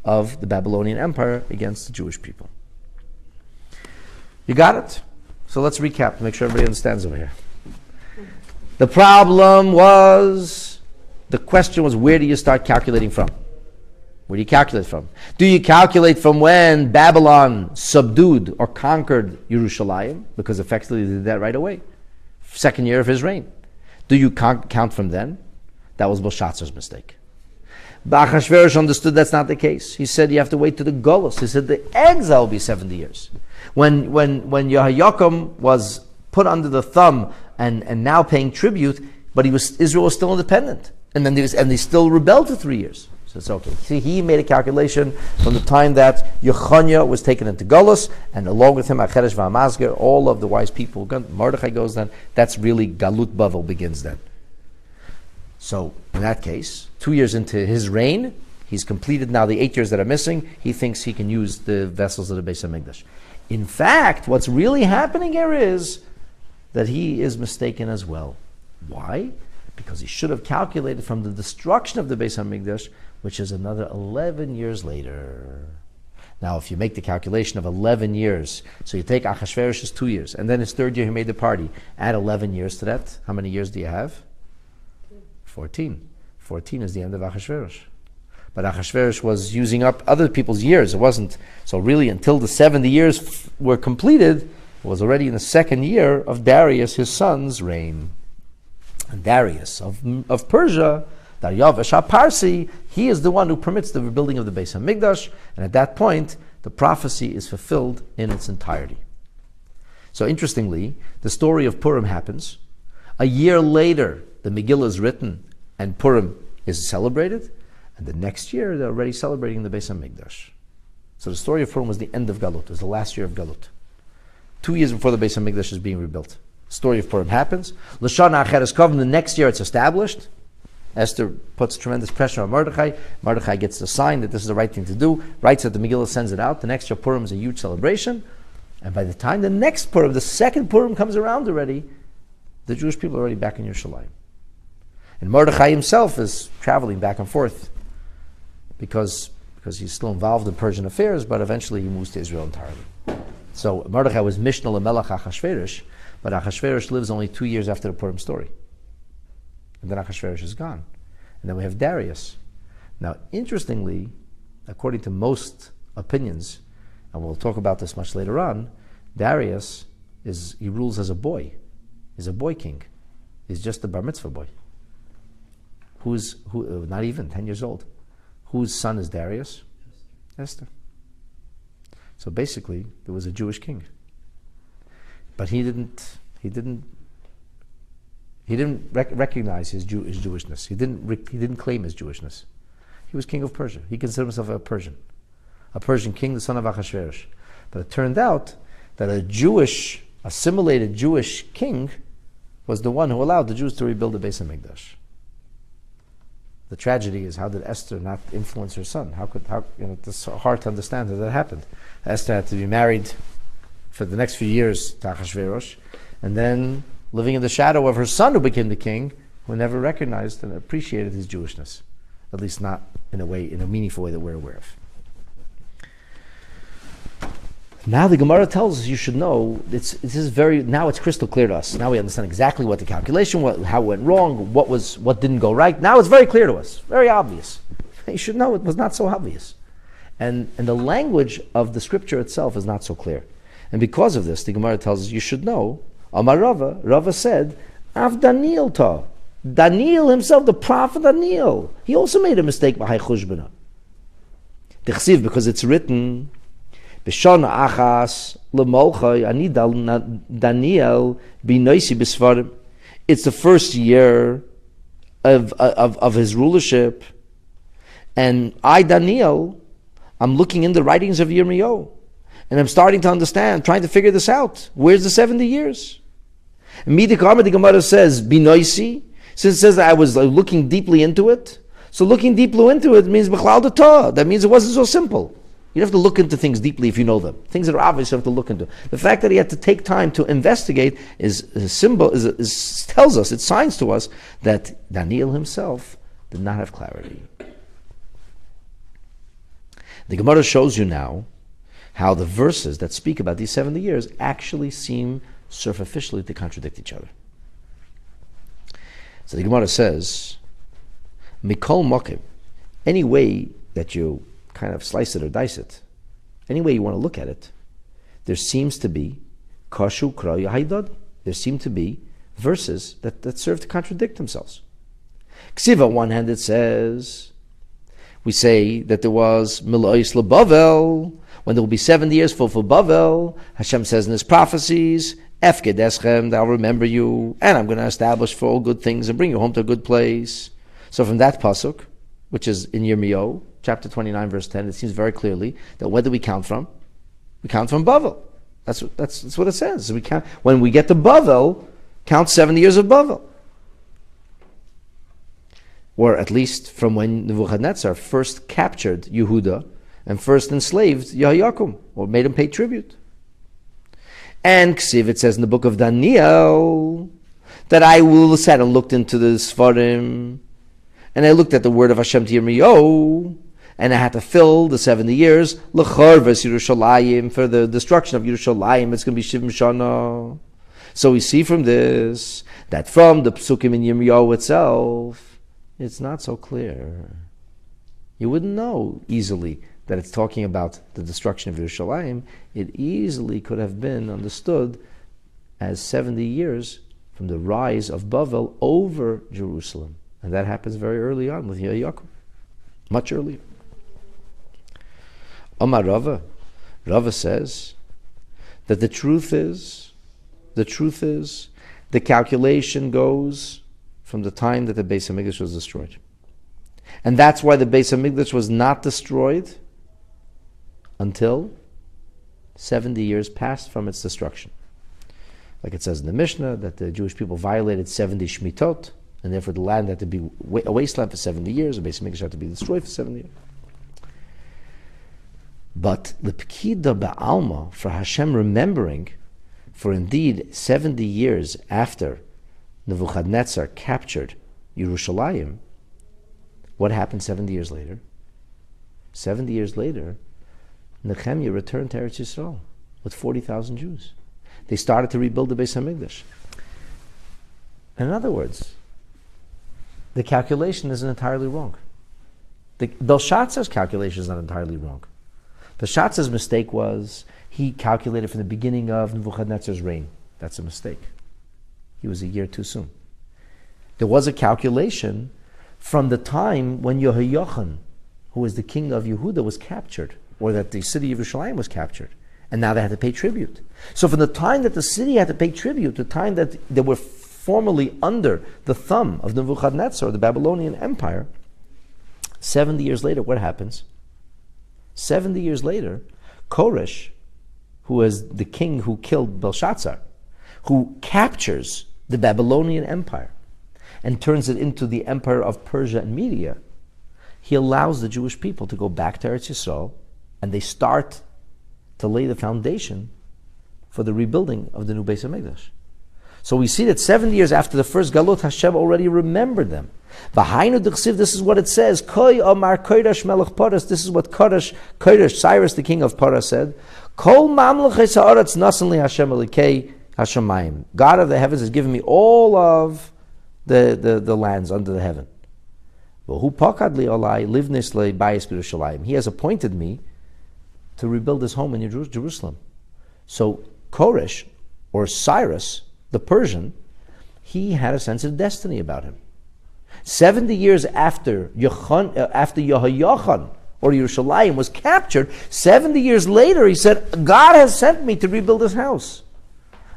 of the Babylonian Empire against the Jewish people. You got it? So let's recap to make sure everybody understands over here. The problem was, the question was, where do you start calculating from? Where do you calculate from? Do you calculate from when Babylon subdued or conquered Yerushalayim? Because effectively they did that right away. Second year of his reign. Do you count from then? That was Belshazzar's mistake. But Achashverosh understood that's not the case. He said you have to wait to the Golus. He said the exile will be 70 years. When Yehoiakim was put under the thumb and now paying tribute, but Israel was still independent. And then they still rebelled for 3 years. So it's okay. See, he made a calculation from the time that Yechonia was taken into Golus, and along with him, Acheresh v'Amazger, all of the wise people, Mordechai goes then. That's really Galut Bavel begins then. So in that case, 2 years into his reign, he's completed now the 8 years that are missing. He thinks he can use the vessels of the Beis HaMikdash. In fact, what's really happening here is that he is mistaken as well. Why? Because he should have calculated from the destruction of the Beis HaMikdash, which is another 11 years later. Now, if you make the calculation of 11 years, so you take Achashverosh's 2 years, and then his third year he made the party, add 11 years to that, how many years do you have? 14. 14 is the end of Achashverosh. But Achashverosh was using up other people's years. It wasn't, so really until the 70 years were completed, it was already in the second year of Darius, his son's reign. And Darius of Persia, Darius Parsi, he is the one who permits the rebuilding of the Beis HaMikdash, and at that point, the prophecy is fulfilled in its entirety. So interestingly, the story of Purim happens. A year later, the Megillah is written, and Purim is celebrated, and the next year, they're already celebrating the Beis HaMikdash. So the story of Purim was the end of Galut, it was the last year of Galut. 2 years before the Beis HaMikdash is being rebuilt. The story of Purim happens. L'shana Acheres Kovim, the next year it's established. Esther puts tremendous pressure on Mordechai. Mordechai gets the sign that this is the right thing to do, writes that the Megillah, sends it out. The next year Purim is a huge celebration. And by the time the next Purim, the second Purim comes around already, the Jewish people are already back in Yerushalayim. And Mordechai himself is traveling back and forth because he's still involved in Persian affairs, but eventually he moves to Israel entirely. So Mordechai was Mishnah L'Melech Achashverosh, but Achashverosh lives only 2 years after the Purim story. And then Achashverosh is gone. And then we have Darius. Now, interestingly, according to most opinions, and we'll talk about this much later on, Darius he rules as a boy. He's a boy king. He's just a bar mitzvah boy. Not even 10 years old. Whose son is Darius? Esther. So basically, there was a Jewish king. But he didn't recognize his Jewishness. He didn't claim his Jewishness. He was king of Persia. He considered himself a Persian king, the son of Achashverosh. But it turned out that a assimilated Jewish king was the one who allowed the Jews to rebuild the Beis HaMikdash. The tragedy is, how did Esther not influence her son? It's hard to understand how that happened. Esther had to be married for the next few years to Achashverosh, and then living in the shadow of her son who became the king, who never recognized and appreciated his Jewishness. At least not in a meaningful way that we're aware of. Now the Gemara tells us you should know, now it's crystal clear to us. Now we understand exactly what the calculation, how it went wrong, what didn't go right. Now it's very clear to us, very obvious. You should know it was not so obvious. And the language of the scripture itself is not so clear. And because of this, the Gemara tells us you should know, Amar Rava said, Av Daniel ta. Daniel himself, the prophet Daniel, he also made a mistake by Chushbana. Because it's written, B'shana achas l'molchay ani Daniel b'noisi b'sfarim. It's the first year of his rulership, and I, Daniel, I'm looking in the writings of Yirmiyahu, and I'm starting to understand, trying to figure this out. Where's the 70 years? And the Gemara says b'noisi, since it says that I was looking deeply into it. So looking deeply into it means b'chlal d'Torah. That means it wasn't so simple. You don't have to look into things deeply if you know them. Things that are obvious you have to look into. The fact that he had to take time to investigate is a symbol, tells us, it signs to us that Daniel himself did not have clarity. The Gemara shows you now how the verses that speak about these 70 years actually seem superficially to contradict each other. So the Gemara says, Mikol Mokim, any way that you kind of slice it or dice it, any way you want to look at it, there seems to be Kashu Kraya Haidad. There seem to be verses that serve to contradict themselves. Ksiva, on one hand, it says, we say that there was Milois LeBavel, when there will be 70 years full for Bavel. Hashem says in his prophecies, Efked Eschem, I'll remember you, and I'm going to establish for all good things and bring you home to a good place. So from that pasuk, which is in Yirmiyahu, chapter 29, verse 10, it seems very clearly that where do we count from? We count from Bavel. That's what it says. So we count, when we get to Bavel, count 70 years of Bavel. Or at least from when Nebuchadnezzar first captured Yehuda and first enslaved Yehoiakim, or made him pay tribute. And Ksiv, it says in the book of Daniel, that I will sat and looked into the Sfarim, and I looked at the word of Hashem to Yirmiyahu, and I had to fill the 70 years, L'charves Yerushalayim, for the destruction of Yerushalayim, it's going to be Shivim Shana. So we see from this, that from the Psukim in Yirmiyahu itself, it's not so clear. You wouldn't know easily that it's talking about the destruction of Yerushalayim. It easily could have been understood as 70 years from the rise of Bavel over Jerusalem. And that happens very early on with Yehoiakim, much earlier. Omar Rava says that the truth is, the calculation goes from the time that the Beis HaMikdash was destroyed. And that's why the Beis HaMikdash was not destroyed until 70 years passed from its destruction. Like it says in the Mishnah, that the Jewish people violated 70 Shmitot, and therefore the land had to be a wasteland for 70 years, the Beis HaMikdash had to be destroyed for 70 years. But the Pekida Ba'alma, for Hashem remembering, for indeed 70 years after Nebuchadnezzar captured Yerushalayim, what happened 70 years later? 70 years later, Nehemiah returned to Eretz Yisrael with 40,000 Jews. They started to rebuild the Beis HaMikdash. In other words, the calculation isn't entirely wrong. Belshazzar's calculation is not entirely wrong. Belshazzar's mistake was he calculated from the beginning of Nebuchadnezzar's reign. That's a mistake. He was a year too soon. There was a calculation from the time when Yehoiachin, who was the king of Yehuda, was captured, or that the city of Yerushalayim was captured, and now they had to pay tribute. So from the time that the city had to pay tribute, the time that they were formerly under the thumb of Nebuchadnezzar, the Babylonian Empire, 70 years later, what happens? 70 years later, Koresh, who was the king who killed Belshazzar, who captures the Babylonian Empire and turns it into the empire of Persia and Media, he allows the Jewish people to go back to Eretz Yisrael, and they start to lay the foundation for the rebuilding of the new Beis HaMikdash. So we see that 70 years after the first Galut, Hashem already remembered them. This is what it says. Koi Omar Kodesh Melech Paras. This is what Kodesh, Cyrus, the king of Paras, said. Kol Mamlechei Sa'aretz Nasan Li Hashem Elikei Hashemayim. God of the heavens has given me all of the lands under the heaven. He has appointed me to rebuild his home in Jerusalem. So Koresh, or Cyrus, the Persian, he had a sense of destiny about him. 70 years after Yehoiachin, or Yerushalayim, was captured, 70 years later he said, God has sent me to rebuild his house.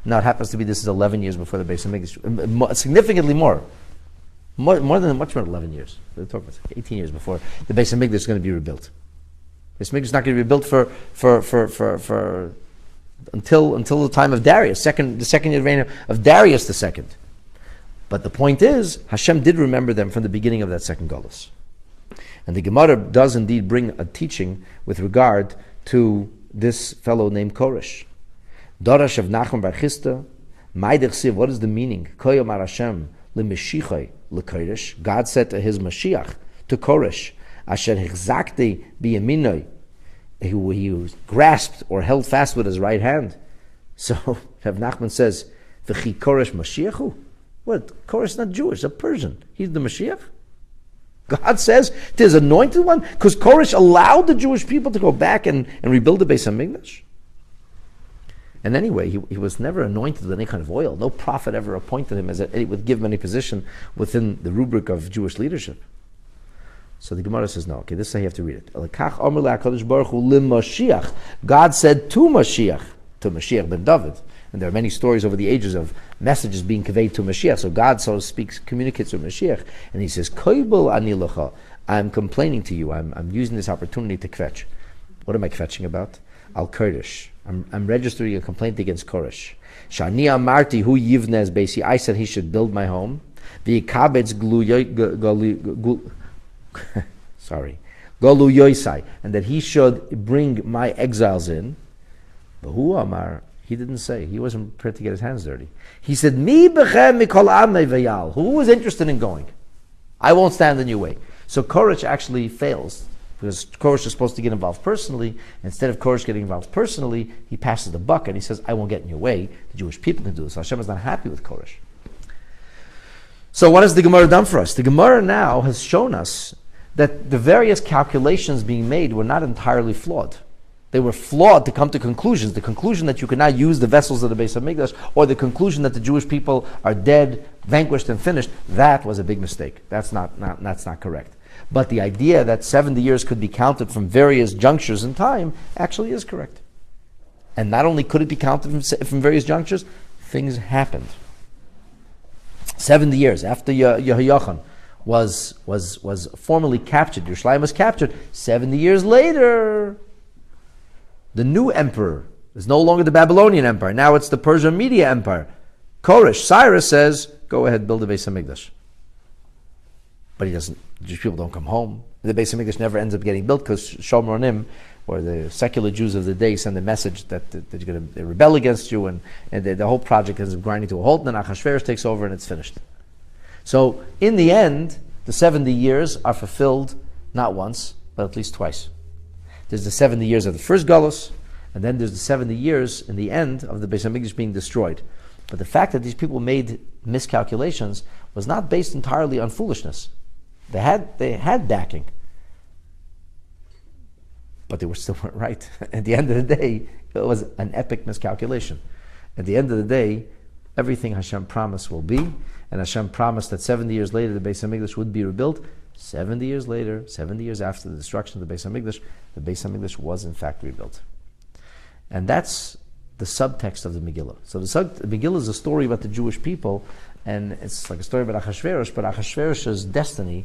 Now it happens to be this is 11 years before the Beis HaMikdash, significantly more than much more than 11 years. We're talking about 18 years before the Beis HaMikdash is going to be rebuilt. The Beis HaMikdash is not going to be rebuilt for until the time of Darius, the second year reign of Darius II. But the point is, Hashem did remember them from the beginning of that second Golus. And the Gemara does indeed bring a teaching with regard to this fellow named Koresh. Darash of Nachman Bar Chista, Maidech Siv, what is the meaning? Koyomar Hashem leMeshichai leKoresh. God said to his Mashiach, to Koresh, Asher Hechzakti biyaminoi, he was grasped or held fast with his right hand. So Rav Nachman says, "V'chi Koresh Mashiachu." What? Koresh is not Jewish, a Persian. He's the Mashiach. God says there's anointed one because Koresh allowed the Jewish people to go back and rebuild the Beis Hamikdash. And anyway, he was never anointed with any kind of oil. No prophet ever appointed him would give him any position within the rubric of Jewish leadership. So the Gemara says, no, okay, this is how you have to read it. God said to Mashiach ben David. And there are many stories over the ages of messages being conveyed to Mashiach. So God, so to speak, communicates with Mashiach. And he says, Koibel ani lecha. I'm complaining to you. I'm using this opportunity to kvetch. What am I kvetching about? Al Kurdish. I'm registering a complaint against Koresh. Shani amarti hu yivnez beisi. I said he should build my home. V'yikabetz sorry, golu yoisai, and that he should bring my exiles in. But who amar? He didn't say. He wasn't prepared to get his hands dirty. He said, Mi bechem mikol amei v'yal. Who was interested in going? I won't stand in your way. So Koresh actually fails. Because Koresh is supposed to get involved personally. Instead of Koresh getting involved personally, he passes the buck and he says, I won't get in your way. The Jewish people can do this. So Hashem is not happy with Koresh. So what has the Gemara done for us? The Gemara now has shown us that the various calculations being made were not entirely flawed. They were flawed to come to conclusions. The conclusion that you could not use the vessels of the Beis Hamikdash, or the conclusion that the Jewish people are dead, vanquished, and finished, that was a big mistake. That's not correct. But the idea that 70 years could be counted from various junctures in time actually is correct. And not only could it be counted from various junctures, things happened. 70 years after Yehoiachin was formally captured, Yerushalayim was captured, 70 years later, the new emperor is no longer the Babylonian empire. Now it's the Persian Media empire. Koresh, Cyrus says, go ahead, build a Beis Hamikdash. But he doesn't. Jewish people don't come home. The Beis Hamikdash never ends up getting built because Shomronim, or the secular Jews of the day, send a message that you're going to rebel against you, and the whole project ends up grinding to a halt, and then Achashverosh takes over and it's finished. So in the end, the 70 years are fulfilled not once, but at least twice. There's the 70 years of the first Galus, and then there's the 70 years in the end of the Beis Hamikdash being destroyed. But the fact that these people made miscalculations was not based entirely on foolishness. They had backing, but they still weren't right. At the end of the day, it was an epic miscalculation. At the end of the day, everything Hashem promised will be, and Hashem promised that 70 years later the Beis Hamikdash would be rebuilt. 70 years later, 70 years after the destruction of the Beis Hamikdash was in fact rebuilt. And that's the subtext of the Megillah. So the Megillah is a story about the Jewish people, and it's like a story about Achashverosh, but Achashverosh's destiny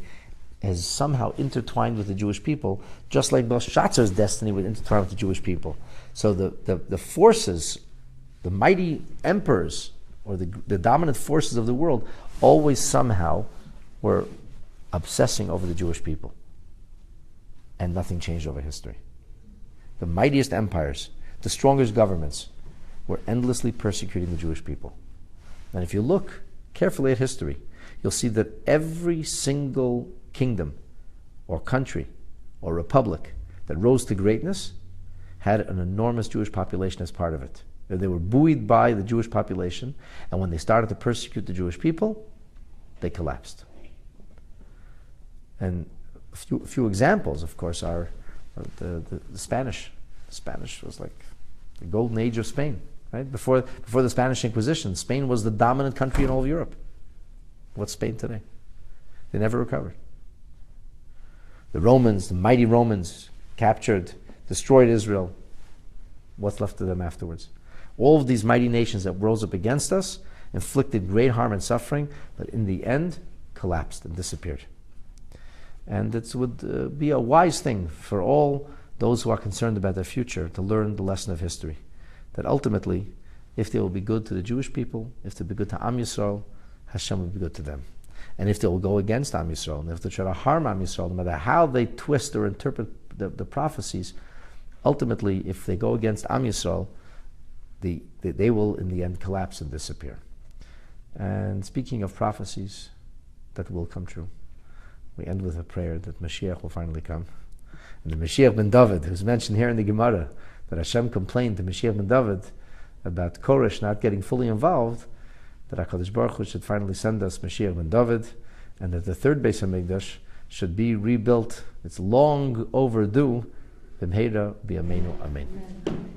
is somehow intertwined with the Jewish people, just like Belshazzar's destiny was intertwined with the Jewish people. So the forces, the mighty emperors, or the dominant forces of the world, always somehow were obsessing over the Jewish people. And nothing changed over history. The mightiest empires, the strongest governments, were endlessly persecuting the Jewish people. And if you look carefully at history, you'll see that every single kingdom or country or republic that rose to greatness had an enormous Jewish population as part of it. They were buoyed by the Jewish population, and when they started to persecute the Jewish people, they collapsed. And a few examples, of course, are the Spanish. The Spanish was like the golden age of Spain. Right? Before the Spanish Inquisition, Spain was the dominant country in all of Europe. What's Spain today? They never recovered. The Romans, the mighty Romans, captured, destroyed Israel. What's left of them afterwards? All of these mighty nations that rose up against us inflicted great harm and suffering, but in the end, collapsed and disappeared. And it would be a wise thing for all those who are concerned about their future to learn the lesson of history. That ultimately, if they will be good to the Jewish people, if they will be good to Am Yisrael, Hashem will be good to them. And if they will go against Am Yisrael, and if they try to harm Am Yisrael, no matter how they twist or interpret the prophecies, ultimately, if they go against Am Yisrael, they will in the end collapse and disappear. And speaking of prophecies that will come true, we end with a prayer that Mashiach will finally come, And the Mashiach ben David, who's mentioned here in the Gemara, that Hashem complained to Mashiach ben David about Koresh not getting fully involved, that HaKadosh Baruch Hu should finally send us Mashiach ben David, and that the third Beis HaMikdash should be rebuilt. It's long overdue. B'mheira b'yameinu amen.